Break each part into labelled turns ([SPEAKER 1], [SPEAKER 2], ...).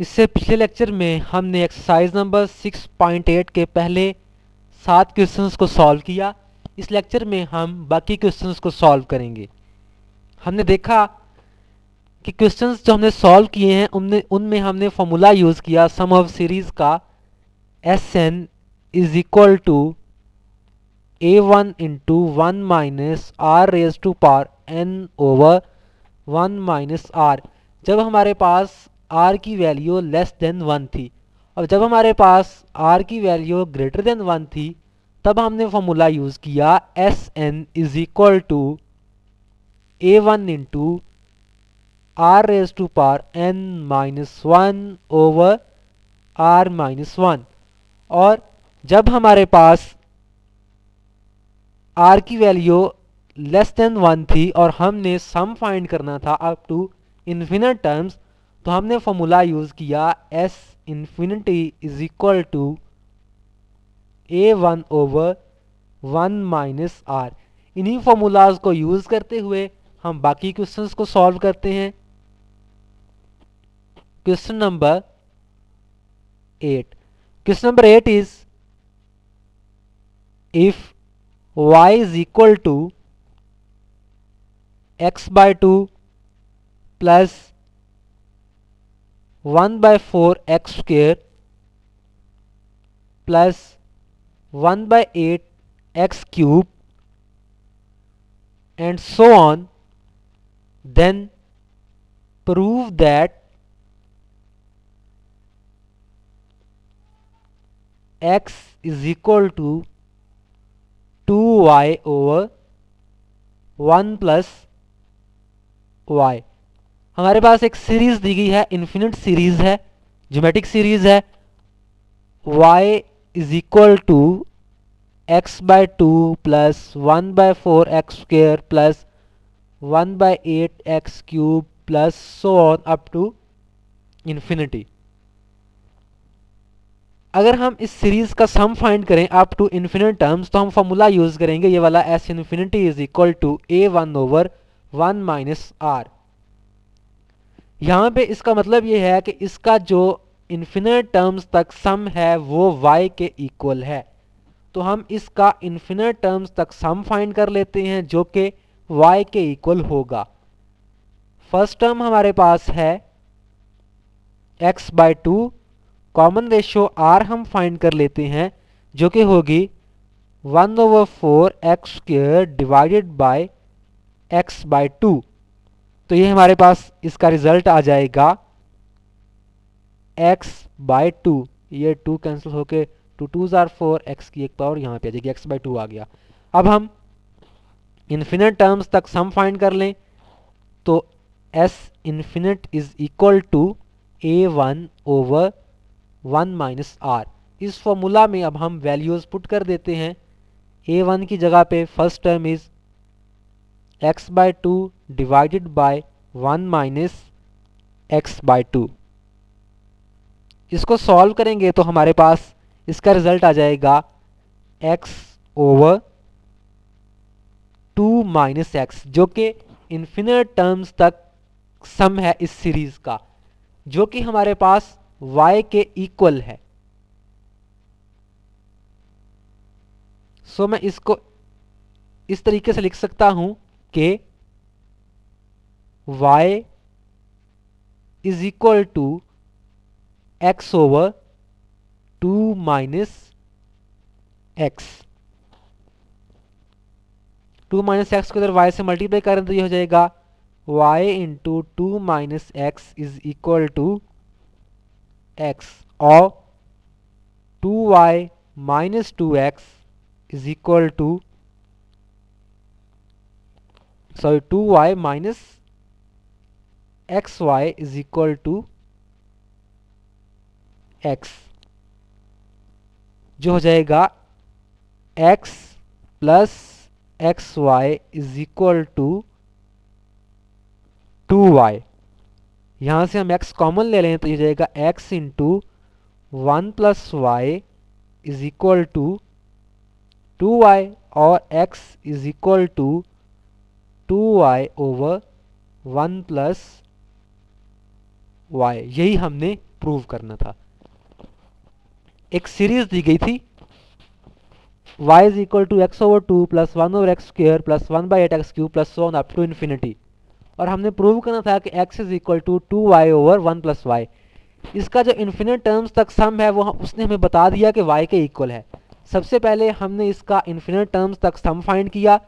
[SPEAKER 1] इससे पिछले लेक्चर में हमने एक्सरसाइज नंबर 6.8 के पहले 7 क्वेश्चंस को सॉल्व किया। इस लेक्चर में हम बाकी क्वेश्चंस को सॉल्व करेंगे। हमने देखा कि क्वेश्चंस जो हमने सॉल्व किए हैं उनमें हमने फॉर्मूला यूज़ किया सम ऑफ सीरीज़ का S N is equal to a1 into 1 minus R raise to power n over 1 minus R, जब हमारे पास r की वैल्यू लेस देन 1 थी। और जब हमारे पास r की वैल्यू ग्रेटर देन 1 थी तब हमने फॉर्मूला यूज़ किया S N is equal to a1 into R raise to power n minus 1 over r minus 1। और जब हमारे पास r की वैल्यू लेस देन 1 थी और हमने सम फाइंड करना था अप टू इन्फिनिट टर्म्स, तो हमने फॉर्मूला यूज़ किया s infinity is equal to a1 over 1 minus r। इन्हीं फॉर्मूलाज को यूज़ करते हुए हम बाकी क्वेश्चंस को सॉल्व करते हैं। Question number 8। Question number 8 is if y is equal to x by 2 plus 1 by 4 x square plus 1 by 8 x cube and so on, then prove that x is equal to 2y over 1 plus y। हमारे पास एक series दी गई है, infinite series है, geometric series है। y is equal to x by 2 plus 1 by 4 x square plus 1 by 8 x cube plus so on up to infinity. अगर हम इस सीरीज का सम फाइंड करें अप टू इन्फिनिट टर्म्स तो हम formula use करेंगे ये वाला S infinity is equal to a1 over 1 minus R. यहाँ पे इसका मतलब ये है कि इसका जो इन्फिनिट टर्म्स तक सम है वो y के इक्वल है। तो हम इसका इन्फिनिट टर्म्स तक सम फाइंड कर लेते हैं जो कि y के इक्वल होगा। फर्स्ट टर्म हमारे पास है x by 2, common ratio r हम फाइंड कर लेते हैं जो कि होगी 1 over 4 x square divided by x by 2। तो ये हमारे पास इसका रिजल्ट आ जाएगा x बाय 2। ये 2 कैंसिल होके 2 2 जार 4 x की एक पावर यहाँ पे आ जाएगी, x बाय 2 आ गया। अब हम इन्फिनिट टर्म्स तक सम फाइंड कर लें तो s infinite is equal to a1 over 1 minus R. इस फॉर्मूला में अब हम वैल्यूज पुट कर देते हैं। a1 की जगह पे first term is x by 2 divided by 1 minus x by 2। इसको सॉल्व करेंगे तो हमारे पास इसका रिजल्ट आ जाएगा x ओवर 2 माइनस एक्स, जो कि इन्फिनिट टर्म्स तक सम है इस सीरीज का, जो कि हमारे पास y के इक्वल है। सो मैं इसको इस तरीके से लिख सकता हूं कि y is equal to x over 2 minus x. 2 minus x को इधर y से मल्टीप्लाई करें तो ये हो जाएगा y into 2 minus x is equal to x, और 2y minus 2x is equal to 2y minus xy is equal to x, जो हो जाएगा x plus x y is equal to 2y। यहाँ से हम x कॉमन ले लें तो ये जाएगा x into 1 plus y is equal to 2y, और x is equal to 2y over 1 plus y, यही हमने प्रूव करना था। एक सीरीज दी गई थी y is equal to x over two plus one over x square plus one by eight x cube plus so on up to infinity, और हमने प्रूव करना था कि x is equal to two y over one plus y. इसका जो infinite terms तक सम है वो उसने हमें बता दिया कि y के इक्वल है। सबसे पहले हमने इसका इन्फिनिट टर्म्स तक सम फाइंड किया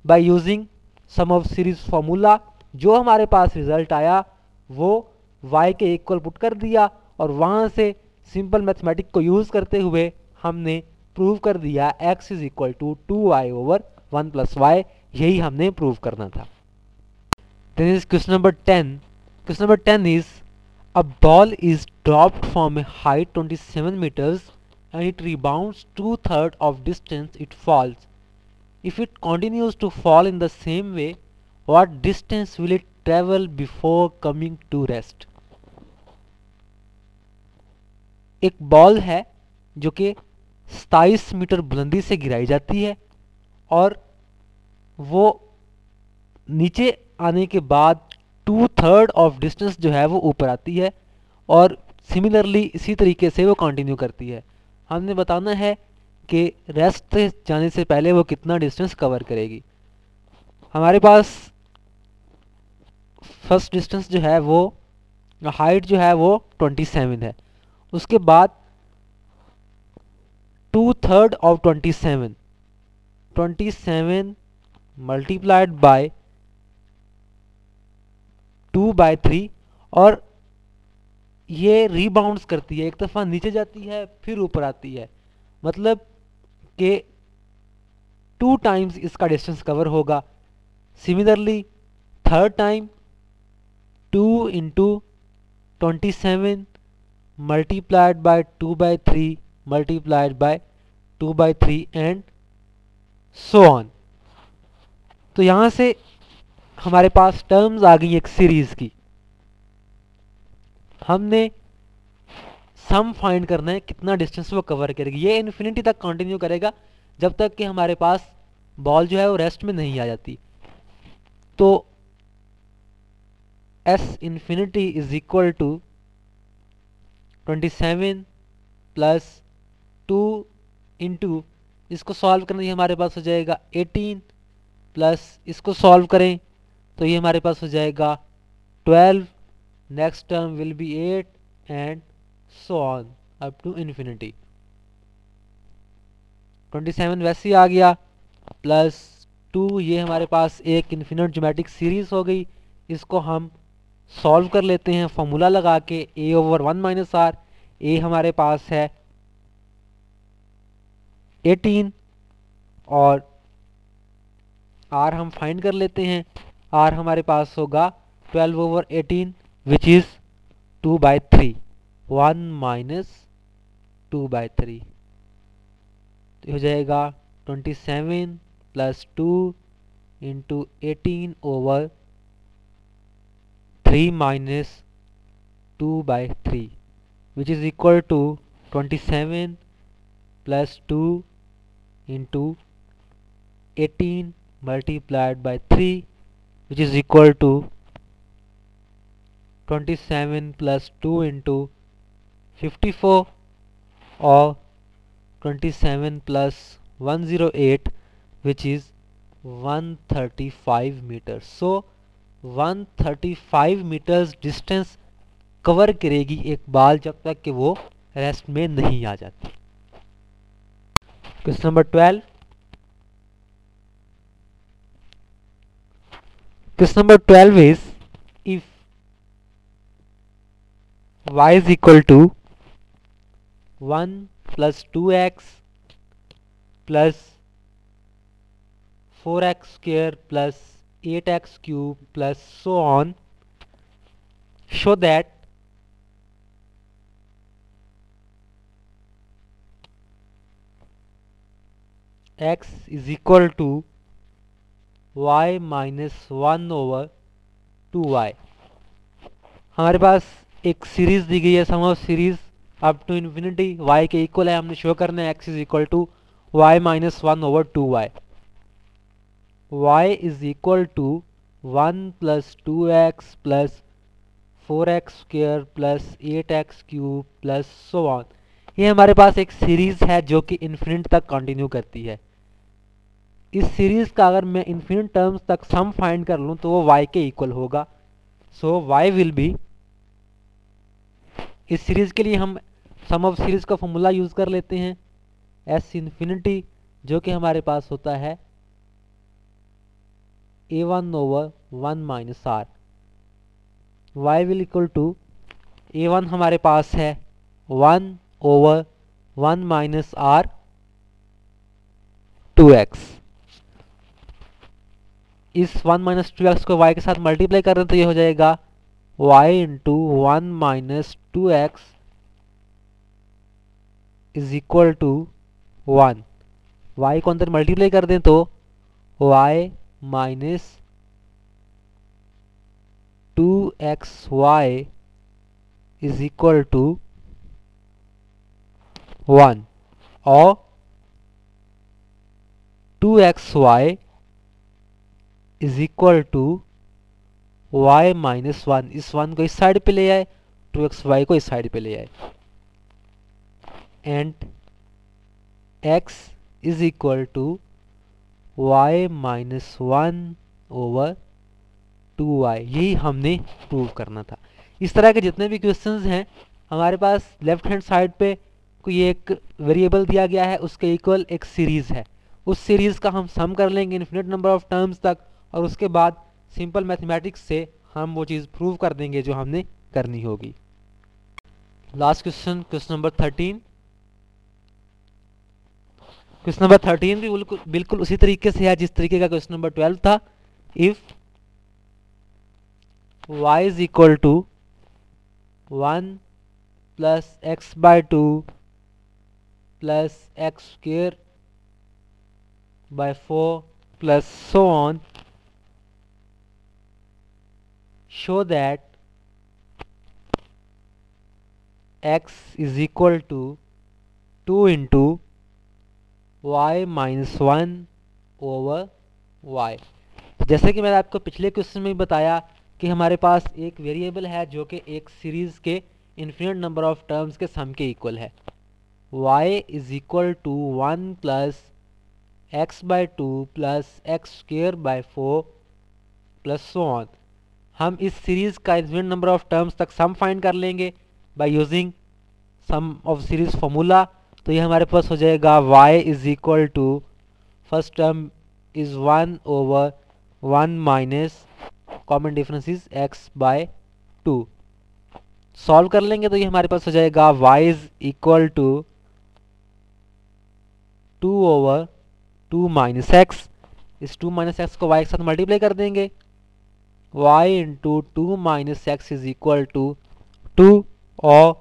[SPEAKER 1] by using sum of series formula. जो हमारे पास रिजल्ट आया वो y के इक्वल पुट कर दिया, और वहाँ से सिंपल मैथमेटिक को यूज़ करते हुए हमने प्रूव कर दिया x is equal to two y over one plus y. यही हमने प्रूव करना था। Then is question number 10। Question number 10 is a ball is dropped from a height 27 meters and it rebounds 2/3 of distance it falls. If it continues to fall in the same way, what distance will it travel before coming to rest? एक ball है जो कि 27 metre बुलंदी से गिराई जाती है और वो नीचे आने के बाद 2/3 ऑफ डिस्टेंस जो है वो ऊपर आती है, और सिमिलरली इसी तरीके से वो कंटिन्यू करती है। हमने बताना है कि रेस्ट जाने से पहले वो कितना डिस्टेंस कवर करेगी। हमारे पास फर्स्ट डिस्टेंस जो है वो हाइट जो है वो 27 है। उसके बाद 2/3 ऑफ 27 मल्टीप्लाइड बाय 2/3, और ये रीबाउंड्स करती है, एक दफ़ा नीचे जाती है फिर ऊपर आती है, मतलब कि 2 टाइम्स इसका डिस्टेंस कवर होगा। Similarly third time 2 into 27 multiplied by 2/3 multiplied by 2/3 and so on. तो यहाँ से हमारे पास टर्म्स आ गई एक सीरीज की। हमने सम फाइंड करना है कितना डिस्टेंस वो कवर करेगी। ये इन्फिनिटी तक कंटिन्यू करेगा जब तक कि हमारे पास बॉल जो है वो रेस्ट में नहीं आ जाती। तो S infinity is equal to 27 plus 2 into, इसको सॉल्व करने से हमारे पास हो जाएगा 18, प्लस इसको सॉल्व करें तो ये हमारे पास हो जाएगा 12, next term will be 8 and so on up to infinity. 27 वैसे ही आ गया, प्लस 2, ये हमारे पास एक इन्फिनिट ज्योमेट्रिक सीरीज हो गई। इसको हम सॉल्व कर लेते हैं फॉर्मूला लगा के, a ओवर 1 माइनस आर। ए हमारे पास है 18 और आर हम फाइंड कर लेते हैं। आर हमारे पास होगा 12 ओवर 18 विच इज़ 2/3, 1 माइनस 2/3, तो हो जाएगा 27 plus 2 into 18 over 3 minus 2/3 which is equal to 27 plus 2 into 18 multiplied by 3 which is equal to 27 plus 2 into 54 or 27 plus 108 which is 135 meters. So 135 meters distance cover करेगी एक ball जब तक कि वो rest में नहीं आ जाती। Question number 12। Question number 12 is if y is equal to 1 plus 2x plus 4x square plus 8x cube plus so on, show that x is equal to y minus 1 over 2y। हमारे पास एक series दी गई है, sum of series up to infinity y के equal है। हमने show करना है x is equal to y minus 1 over 2y। y is equal to 1 plus 2x plus 4x² plus 8x³ plus so on. ये हमारे पास एक सीरीज है जो कि इन्फिनिट तक कंटिन्यू करती है। इस सीरीज का अगर मैं इन्फिनिट टर्म्स तक सम फाइंड कर लूँ तो वो y के इक्वल होगा। सो y विल बी, इस सीरीज के लिए हम सम ऑफ सीरीज का फॉर्मूला यूज कर लेते हैं, s इन्फिनिटी, जो कि हमारे पास होता है a1/1 minus r। y will equal to a1 हमारे पास है 1/1 माइनस r 2x। इस 1 माइनस 2x को y के साथ मल्टीप्लाई कर रहे हैं तो ये हो जाएगा y into 1 minus 2x is equal to 1। y को अंदर मल्टीप्लाई कर दें तो y minus 2xy is equal to 1 और 2xy is equal to y minus 1। इस 1 को इस साइड पे ले आए, 2xy को इस साइड पे ले आए, and x is equal to y minus 1/2y। यही हमने प्रूव करना था। इस तरह के जितने भी क्वेश्चंस हैं हमारे पास लेफ्ट हैंड साइड पे कोई एक वेरिएबल दिया गया है, उसके इक्वल एक सीरीज है, उस सीरीज का हम सम कर लेंगे इन्फिनिट नंबर ऑफ टर्म्स तक, और उसके बाद सिंपल मैथमेटिक्स से हम वो चीज़ प्रूव कर देंगे जो हमने करनी होगी। Last question, question number 13। Question number 13 भी बिल्कुल उसी तरीके से है जिस तरीके का क्वेश्चन नंबर 12 था। If y is equal to 1 plus x/2 plus x² by 4 plus so on, show that x is equal to 2 into y minus 1/y। जैसे कि मैंने आपको पिछले क्वेश्चन में बताया कि हमारे पास एक वेरिएबल है जो कि एक सीरीज के इन्फिनिट नंबर ऑफ टर्म्स के सम के इक्वल है। y is equal to 1 plus x/2 plus x² by 4 plus so on. हम इस सीरीज का इन्फिनिट नंबर ऑफ टर्म्स तक सम फाइंड कर लेंगे by using sum of series formula. तो ये हमारे पास हो जाएगा y is equal to, first term is 1/1 minus common difference is x/2। Solve कर लेंगे तो ये हमारे पास हो जाएगा y is equal to 2/2 minus x। इस 2 माइनस एक्स को y के साथ मल्टीप्लाई कर देंगे, y into 2 minus x is equal to 2 और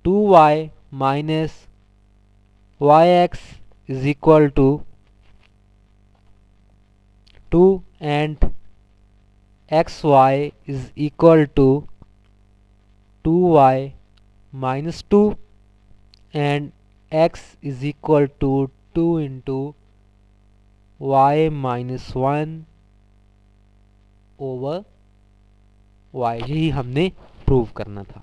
[SPEAKER 1] 2y minus yx is equal to 2 and xy is equal to 2y minus 2 and x is equal to 2 into y minus 1/y। यही हमने prove करना था।